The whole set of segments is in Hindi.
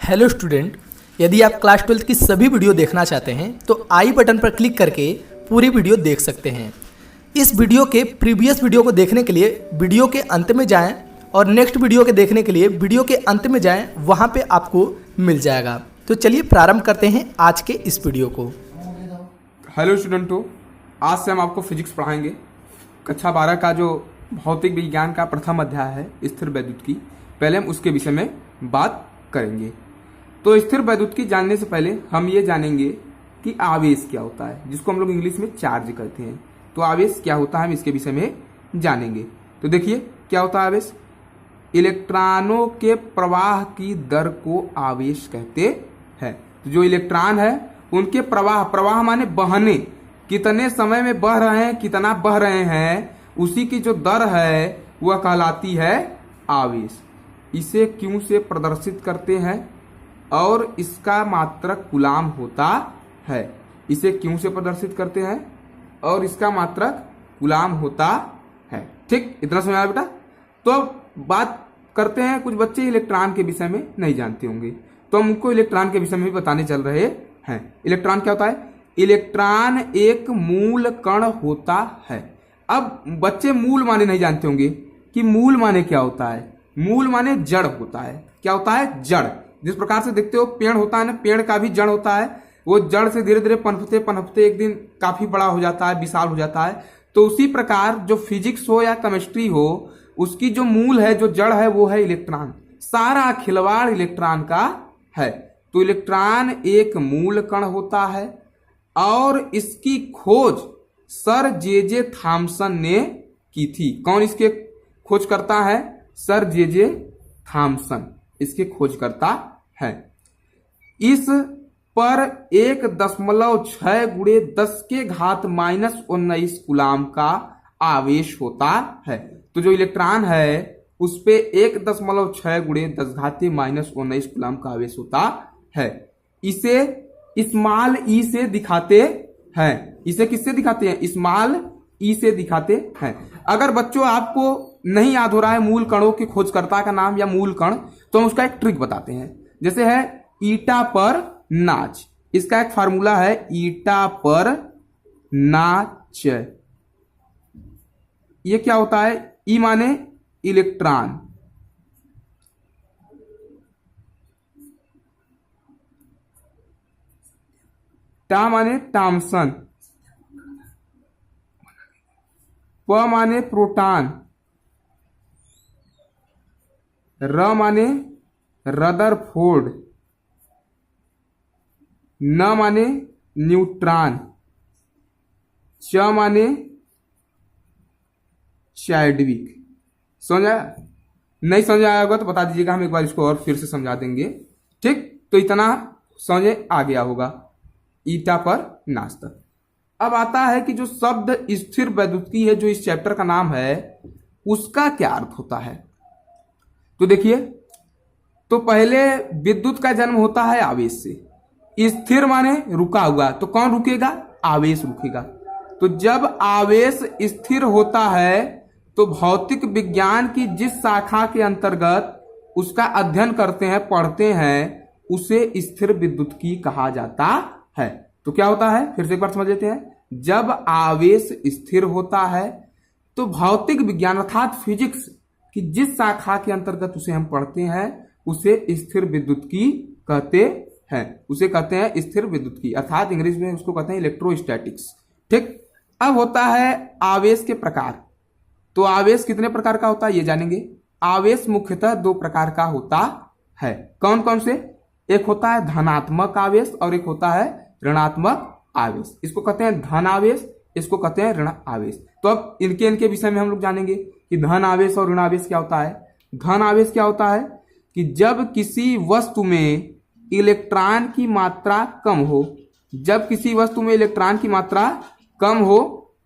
हेलो स्टूडेंट, यदि आप क्लास 12 की सभी वीडियो देखना चाहते हैं तो आई बटन पर क्लिक करके पूरी वीडियो देख सकते हैं। इस वीडियो के प्रीवियस वीडियो को देखने के लिए वीडियो के अंत में जाएं और नेक्स्ट वीडियो के देखने के लिए वीडियो के अंत में जाएं, वहां पे आपको मिल जाएगा। तो चलिए प्रारंभ करते हैं आज के इस वीडियो को। हेलो स्टूडेंटों, आज से हम आपको फिजिक्स पढ़ाएंगे। कक्षा 12 का जो भौतिक विज्ञान का प्रथम अध्याय है स्थिर वैद्युतिकी, पहले हम उसके विषय में बात करेंगे। तो स्थिर वैद्युतिकी जानने से पहले हम ये जानेंगे कि आवेश क्या होता है, जिसको हम लोग इंग्लिश में चार्ज कहते हैं। तो आवेश क्या होता है हम इसके विषय में जानेंगे। तो देखिए क्या होता है आवेश। इलेक्ट्रॉनों के प्रवाह की दर को आवेश कहते हैं। तो जो इलेक्ट्रॉन है उनके प्रवाह माने बहने, कितने समय में बह रहे हैं, कितना बह रहे हैं, उसी की जो दर है वह कहलाती है आवेश। इसे क्यू से प्रदर्शित करते हैं और इसका मात्रक कूलाम होता है। इसे क्यू से प्रदर्शित करते हैं और इसका मात्रक कूलाम होता है। ठीक, इतना समझ आया बेटा। तो बात करते हैं, कुछ बच्चे इलेक्ट्रॉन के विषय में नहीं जानते होंगे, तो हम उनको इलेक्ट्रॉन के विषय में भी बताने चल रहे हैं। इलेक्ट्रॉन क्या होता है? इलेक्ट्रॉन एक मूल कण होता है। अब बच्चे मूल माने नहीं जानते होंगे कि मूल माने क्या होता है। मूल माने जड़ होता है। क्या होता है? जड़। जिस प्रकार से देखते हो पेड़ होता है ना, पेड़ का भी जड़ होता है। वो जड़ से धीरे धीरे पनपते पनपते एक दिन काफी बड़ा हो जाता है, विशाल हो जाता है। तो उसी प्रकार जो फिजिक्स हो या केमिस्ट्री हो, उसकी जो मूल है, जो जड़ है, वो है इलेक्ट्रॉन। सारा खिलवाड़ इलेक्ट्रॉन का है। तो इलेक्ट्रॉन एक मूल कण होता है और इसकी खोज सर जे थॉमसन ने की थी। कौन इसके खोज करता है? सर जे थॉमसन इसके खोजकर्ता है। इस पर 1.6 गुणे 10 के घात -19 कूलाम का आवेश होता है। तो जो इलेक्ट्रॉन है उस पे 1.6 गुणे 10 घात -19 कूलाम का आवेश होता है। इसे स्मॉल ई से दिखाते हैं। इसे किससे दिखाते हैं? स्मॉल ई से दिखाते हैं। अगर बच्चों आपको नहीं याद हो रहा है मूल कणों के खोजकर्ता का नाम या मूल कण, तो हम उसका एक ट्रिक बताते हैं। जैसे है ईटा पर नाच, इसका एक फार्मूला है ईटा पर नाच। ये क्या होता है? ई माने इलेक्ट्रॉन, टा माने थॉमसन, प माने प्रोटॉन, र माने रदरफोर्ड, न माने न्यूट्रॉन, च माने चैडविक। समझ आया? नहीं समझ आया होगा तो बता दीजिएगा, हम एक बार इसको और फिर से समझा देंगे। ठीक, तो इतना समझे आ गया होगा ईटा पर नाच तक। अब आता है कि जो शब्द स्थिर वैद्युतिकी है, जो इस चैप्टर का नाम है, उसका क्या अर्थ होता है। तो देखिए, तो पहले विद्युत का जन्म होता है आवेश से। स्थिर माने रुका हुआ, तो कौन रुकेगा? आवेश रुकेगा। तो जब आवेश स्थिर होता है तो भौतिक विज्ञान की जिस शाखा के अंतर्गत उसका अध्ययन करते हैं, पढ़ते हैं, उसे स्थिर वैद्युतिकी कहा जाता है। तो क्या होता है, फिर से एक बार समझ लेते हैं। जब आवेश स्थिर होता है तो भौतिक विज्ञान अर्थात फिजिक्स कि जिस शाखा के अंतर्गत उसे हम पढ़ते हैं, उसे स्थिर वैद्युतिकी कहते हैं। उसे कहते हैं स्थिर वैद्युतिकी, अर्थात इंग्लिश में उसको कहते हैं इलेक्ट्रोस्टैटिक्स। ठीक, अब होता है आवेश के प्रकार। तो आवेश कितने प्रकार का होता है ये जानेंगे। आवेश मुख्यतः 2 प्रकार का होता है। कौन कौन से? एक होता है धनात्मक आवेश और एक होता है ऋणात्मक आवेश। इसको कहते हैं धन आवेश, इसको कहते हैं ऋण आवेश। तो अब इनके विषय में हम लोग जानेंगे कि धन आवेश और ऋण आवेश क्या होता है। धन आवेश क्या होता है कि जब किसी वस्तु में इलेक्ट्रॉन की मात्रा कम हो, जब किसी वस्तु में इलेक्ट्रॉन की मात्रा कम हो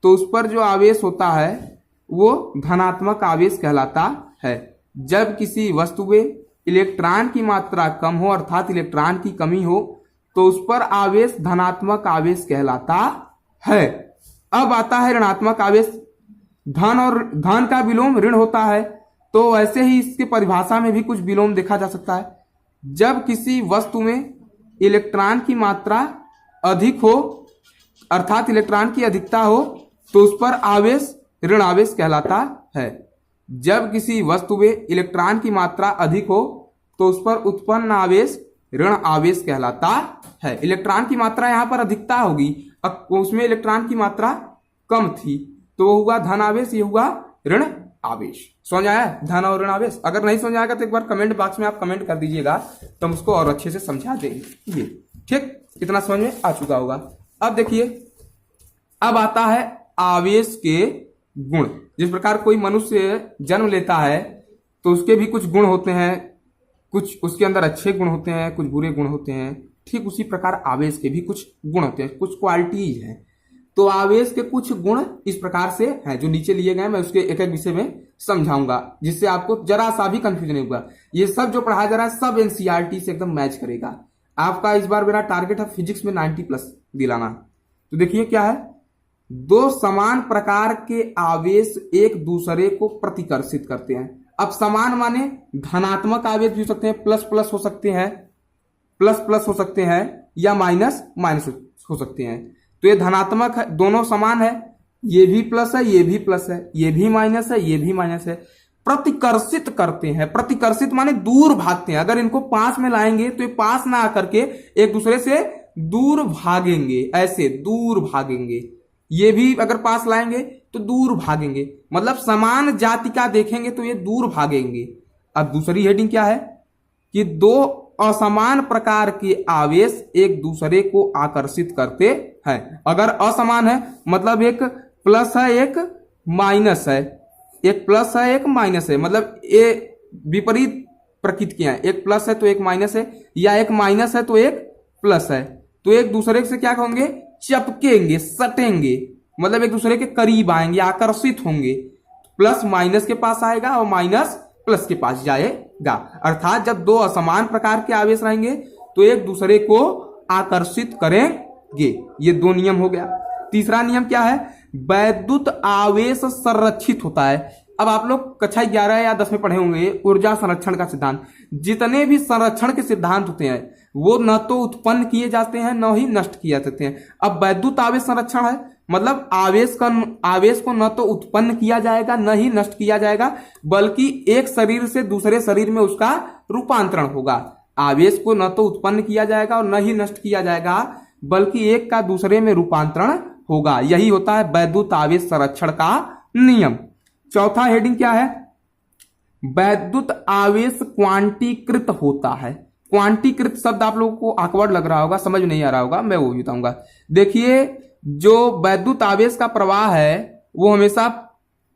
तो उस पर जो आवेश होता है वो धनात्मक आवेश कहलाता है। जब किसी वस्तु में इलेक्ट्रॉन की मात्रा कम हो, अर्थात इलेक्ट्रॉन की कमी हो, तो उस पर आवेश धनात्मक आवेश कहलाता है। अब आता है ऋणात्मक आवेश। धन और धन का विलोम ऋण होता है, तो ऐसे ही इसके परिभाषा में भी कुछ विलोम देखा जा सकता है। जब किसी वस्तु में इलेक्ट्रॉन की मात्रा अधिक हो, अर्थात इलेक्ट्रॉन की अधिकता हो, तो उस पर आवेश ऋण आवेश कहलाता है। जब किसी वस्तु में इलेक्ट्रॉन की मात्रा अधिक हो तो उस पर उत्पन्न आवेश ऋण आवेश कहलाता है। इलेक्ट्रॉन की मात्रा यहां पर अधिकता होगी, अब उसमें इलेक्ट्रॉन की मात्रा कम थी तो वो हुआ धन आवेश, ये हुआ ऋण आवेश। समझ आया धन और ऋण आवेश? अगर नहीं समझ आएगा तो एक बार कमेंट बॉक्स में आप कमेंट कर दीजिएगा तो हम उसको और अच्छे से समझा देंगे। ठीक, इतना समझ में आ चुका होगा। अब देखिए, अब आता है आवेश के गुण। जिस प्रकार कोई मनुष्य जन्म लेता है तो उसके भी कुछ गुण होते हैं, कुछ उसके अंदर अच्छे गुण होते हैं, कुछ बुरे गुण होते हैं। ठीक उसी प्रकार आवेश के भी कुछ गुण होते हैं, कुछ क्वालिटीज हैं। तो आवेश के कुछ गुण इस प्रकार से हैं जो नीचे लिए गए, मैं उसके एक एक विषय में समझाऊंगा जिससे आपको जरा सा भी कंफ्यूजन नहीं होगा। ये सब जो पढ़ाया जा रहा है सब एनसीईआरटी से एकदम मैच करेगा। आपका इस बार मेरा टारगेट है फिजिक्स में 90+ दिलाना। तो देखिए क्या है, दो समान प्रकार के आवेश एक दूसरे को प्रतिकर्षित करते हैं। अब समान माने धनात्मक आवेश भी हो सकते हैं, प्लस प्लस हो सकते हैं, प्लस प्लस हो सकते हैं, या माइनस माइनस हो सकते हैं। तो ये धनात्मक है, दोनों समान है, ये भी प्लस है, ये भी प्लस है, ये भी माइनस है, ये भी माइनस है। प्रतिकर्षित करते हैं, प्रतिकर्षित माने दूर भागते हैं। अगर इनको पास में लाएंगे तो ये पास ना आकर के एक दूसरे से दूर भागेंगे, ऐसे दूर भागेंगे। ये भी अगर पास लाएंगे तो दूर भागेंगे, मतलब समान जाति का देखेंगे तो ये दूर भागेंगे। अब दूसरी हेडिंग क्या है कि दो असमान प्रकार के आवेश एक दूसरे को आकर्षित करते हैं। अगर असमान है मतलब एक प्लस है एक माइनस है, एक प्लस है एक माइनस है, मतलब ये विपरीत प्रकृति के हैं, एक प्लस है तो एक माइनस है, या एक माइनस है तो एक प्लस है, तो एक दूसरे से क्या होंगे, चपकेंगे, सटेंगे, मतलब एक दूसरे के करीब आएंगे, आकर्षित होंगे। प्लस माइनस के पास आएगा और माइनस प्लस के पास जाएगा। अर्थात जब दो असमान प्रकार के आवेश रहेंगे तो एक दूसरे को आकर्षित करेंगे। ये दो नियम हो गया। तीसरा नियम क्या है, वैद्युत आवेश संरक्षित होता है। अब आप लोग कक्षा 11 या 10 में पढ़े होंगे ऊर्जा संरक्षण का सिद्धांत। जितने भी संरक्षण के सिद्धांत होते हैं वो न तो उत्पन्न किए जाते हैं न ही नष्ट किए जाते हैं। अब वैद्युत आवेश संरक्षण है मतलब आवेश को न तो उत्पन्न किया जाएगा न ही नष्ट किया जाएगा, बल्कि एक शरीर से दूसरे शरीर में उसका रूपांतरण होगा। आवेश को न तो उत्पन्न किया जाएगा और न ही नष्ट किया जाएगा, बल्कि एक का दूसरे में रूपांतरण होगा। यही होता है वैद्युत आवेश संरक्षण का नियम। चौथा हेडिंग क्या है, वैद्युत आवेश क्वांटीकृत होता है। क्वांटीकृत शब्द आप लोगों को awkward लग रहा होगा, समझ नहीं आ रहा होगा, मैं वो भी बताऊंगा। देखिए, जो वैद्युत आवेश का प्रवाह है वो हमेशा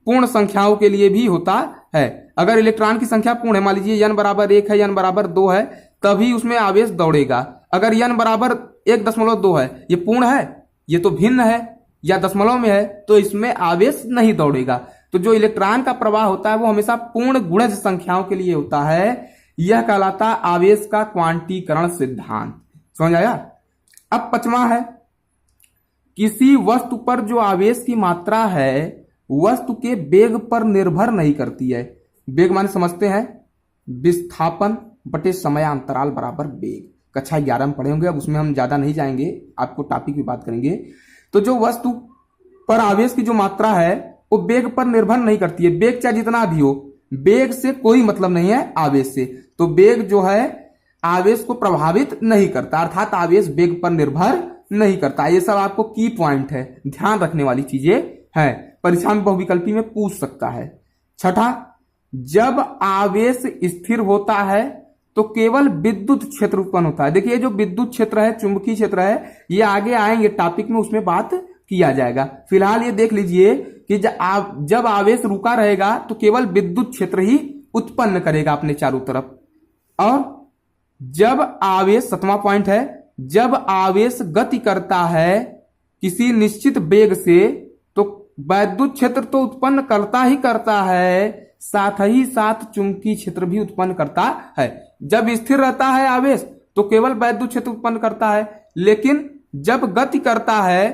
पूर्ण संख्याओं के लिए भी होता है। अगर इलेक्ट्रॉन की संख्या पूर्ण है, मान लीजिए n बराबर 1 है, n बराबर 2 है, तभी उसमें आवेश दौड़ेगा। अगर n बराबर 1.2 है, ये पूर्ण है, ये तो भिन्न है या दशमलव में है, तो इसमें आवेश नहीं दौड़ेगा। तो जो इलेक्ट्रॉन का प्रवाह होता है वो हमेशा पूर्ण गुणज संख्याओं के लिए होता है। यह कहलाता आवेश का क्वांटीकरण सिद्धांत। समझ आया? अब पांचवा है, किसी वस्तु पर जो आवेश की मात्रा है वस्तु के वेग पर निर्भर नहीं करती है। वेग माने समझते हैं विस्थापन बटे समयांतराल बराबर वेग। कक्षा 11 में पढ़े होंगे, अब उसमें हम ज्यादा नहीं जाएंगे, आपको टॉपिक की बात करेंगे। तो जो वस्तु पर आवेश की जो मात्रा है वो वेग पर निर्भर नहीं करती है। वेग चाहे जितना भी हो, वेग से कोई मतलब नहीं है आवेश से। तो वेग जो है आवेश को प्रभावित नहीं करता, अर्थात आवेश वेग पर निर्भर नहीं करता। ये सब आपको की पॉइंट है, ध्यान रखने वाली चीजें हैं, परीक्षा में बहुविकल्पी में पूछ सकता है। छठा, जब आवेश स्थिर होता है तो केवल विद्युत क्षेत्र उत्पन्न होता है। देखिए, जो विद्युत क्षेत्र है, चुंबकीय क्षेत्र है, ये आगे आएंगे टॉपिक में, उसमें बात किया जाएगा। फिलहाल ये देख लीजिए कि जब आवेश रुका रहेगा तो केवल विद्युत क्षेत्र ही उत्पन्न करेगा अपने चारों तरफ। और जब आवेश, 7वां पॉइंट है, जब आवेश गति करता है किसी निश्चित वेग से तो वैद्युत क्षेत्र तो उत्पन्न करता ही करता है, साथ ही साथ चुंबकीय क्षेत्र भी उत्पन्न करता है। जब स्थिर रहता है आवेश तो केवल वैद्युत क्षेत्र उत्पन्न करता है, लेकिन जब गति करता है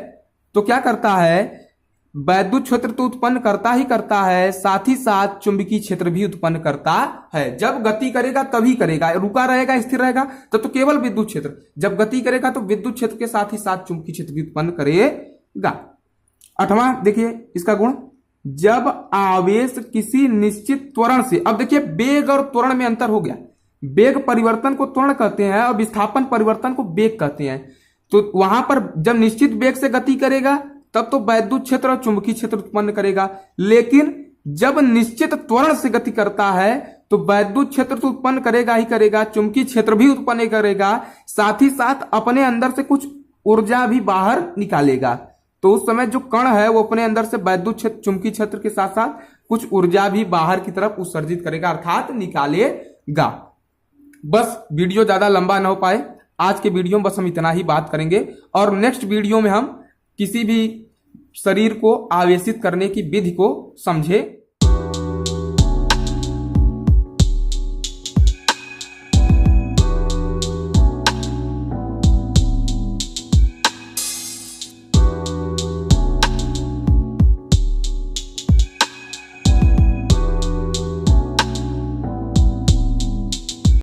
तो क्या करता है, वैद्युत क्षेत्र तो उत्पन्न करता ही करता है, साथ ही साथ चुंबकीय क्षेत्र भी उत्पन्न करता है। जब गति करेगा तभी करेगा, रुका रहेगा स्थिर रहेगा तो केवल विद्युत क्षेत्र, जब गति करेगा तो विद्युत क्षेत्र के साथ ही साथ चुंबकीय क्षेत्र भी उत्पन्न करेगा। 8वां देखिए इसका गुण, जब आवेश किसी निश्चित त्वरण से, अब देखिए वेग और त्वरण में अंतर हो गया, वेग परिवर्तन को त्वरण कहते हैं और विस्थापन परिवर्तन को वेग कहते हैं। तो वहां पर जब निश्चित वेग से गति करेगा तब तो वैद्युत क्षेत्र और चुंबकीय क्षेत्र उत्पन्न करेगा, लेकिन जब निश्चित त्वरण से गति करता है तो वैद्युत क्षेत्र तो उत्पन्न करेगा ही करेगा, चुंबकीय क्षेत्र भी उत्पन्न करेगा, साथ ही साथ अपने अंदर से कुछ ऊर्जा भी बाहर निकालेगा। तो उस समय जो कण है वो अपने अंदर से वैद्युत क्षेत्र चुंबकीय क्षेत्र के साथ साथ कुछ ऊर्जा भी बाहर की तरफ उत्सर्जित करेगा, अर्थात निकालेगा। बस वीडियो ज्यादा लंबा ना हो पाए, आज के वीडियो में बस हम इतना ही बात करेंगे और नेक्स्ट वीडियो में हम किसी भी शरीर को आवेशित करने की विधि को समझे